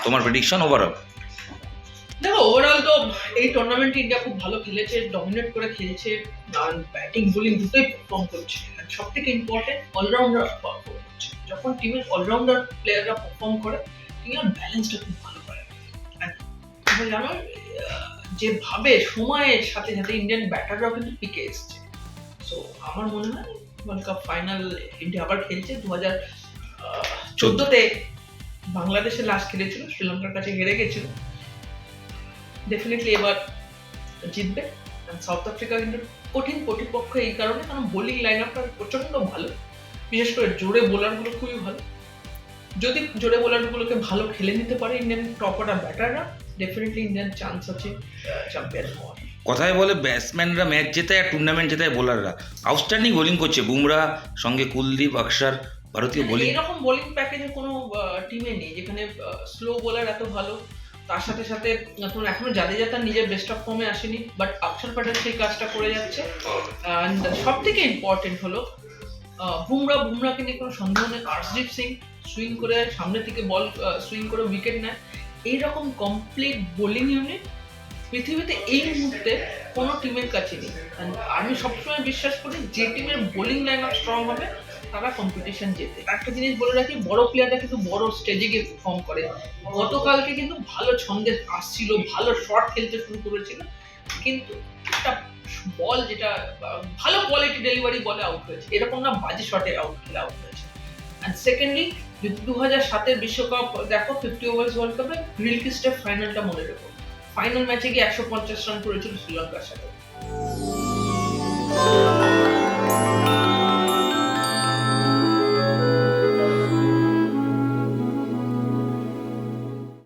তোমার prediction overall? দেখো, overall তো এই টুর্নামেন্টে ইন্ডিয়া খুব ভালো খেলেছে, ডমিনেট করে খেলছে, আর ব্যাটিং বোলিং দুটোই পারফর্ম করছে। আর সব থেকে ইম্পর্টেন্ট, অলরাউন্ডার পারফর্ম করছে। যখন টিমের অলরাউন্ডার প্লেয়াররা পারফর্ম করে, টিমের ব্যালেন্সটা খুব ভালো করে। আর তোমরা জানো, যেভাবে সময়ের সাথে সাথে ইন্ডিয়ান ব্যাটাররাও কিন্তু পিকে এসছে। সো আমার মনে হয় ওয়ার্ল্ড কাপ ফাইনাল ইন্ডিয়া আবার খেলছে। 2014-তে বাংলাদেশে লাস্ট খেলেছিল, শ্রীলঙ্কার কাছে হেরে গেছিল। ডেফিনেটলি এবার জিতবে। সাউথ আফ্রিকা কিন্তু কঠিন প্রতিপক্ষ এই কারণে, কারণ বোলিং লাইন আপটা প্রচন্ড ভালো, বিশেষ করে জোরে বোলারগুলো খুবই ভালো। যদি জোরে বোলারগুলোকে ভালো খেলে নিতে পারে ইন্ডিয়ান টপ অর্ডার ব্যাটাররা, ডেফিনেটলি ইন্ডিয়ান চান্স আছে চ্যাম্পিয়ন হওয়ার। কথায় বলে ব্যাটসম্যানরা ম্যাচ জেতায় আর টুর্নামেন্ট জেতায় বোলাররা। আউটস্ট্যান্ডিং বোলিং করছে বুমরা, সঙ্গে কুলদীপ, অক্ষর, ভারতীয় বোলিং। এরকম বোলিং প্যাকেজে কোনো টিমে নেই যেখানে স্লো বোলার এত ভালো, তার সাথে সাথে এখনো জাদেজা তার নিজের বেস্ট অফ ফর্মে আসেনি, বাট অক্ষর প্যাটেল সেই কাজটা করে যাচ্ছে। অ্যান্ড সব থেকে ইম্পর্টেন্ট হলো বুমরাকে নিয়ে কোনো সন্দেহ নেই। আর্শদীপ সিং সুইং করে সামনে থেকে বল সুইং করে উইকেট নেয়। এইরকম কমপ্লিট বোলিং ইউনিট পৃথিবীতে এই মুহূর্তে কোনো টিমের কাছে নেই। আমি সবসময় বিশ্বাস করি যে টিমের বোলিং লাইন আপ স্ট্রং হবে তারা কম্পিটিশন জেতে। একটা জিনিস বলে রাখি, বড় প্লেয়াররা কিন্তু বড় স্টেজে গিয়ে পারফর্ম করে। গতকালকে কিন্তু ভালো ছন্দে আসছিল, ভালো শট খেলতে শুরু করেছিল, কিন্তু একটা বল যেটা ভালো কোয়ালিটি ডেলিভারি বলে আউট হয়েছে, এরকম না বাজে শটে আউট হয়েছে। অ্যান্ড সেকেন্ডলি 2007-এর বিশ্বকাপ দেখো, 50 ওভার্স ওয়ার্ল্ড কাপে গ্রিলক্রিস্টের ফাইনালটা মনে রেখো। ফাইনাল ম্যাচে গিয়ে 150 রান করেছিল শ্রীলঙ্কার সাথে।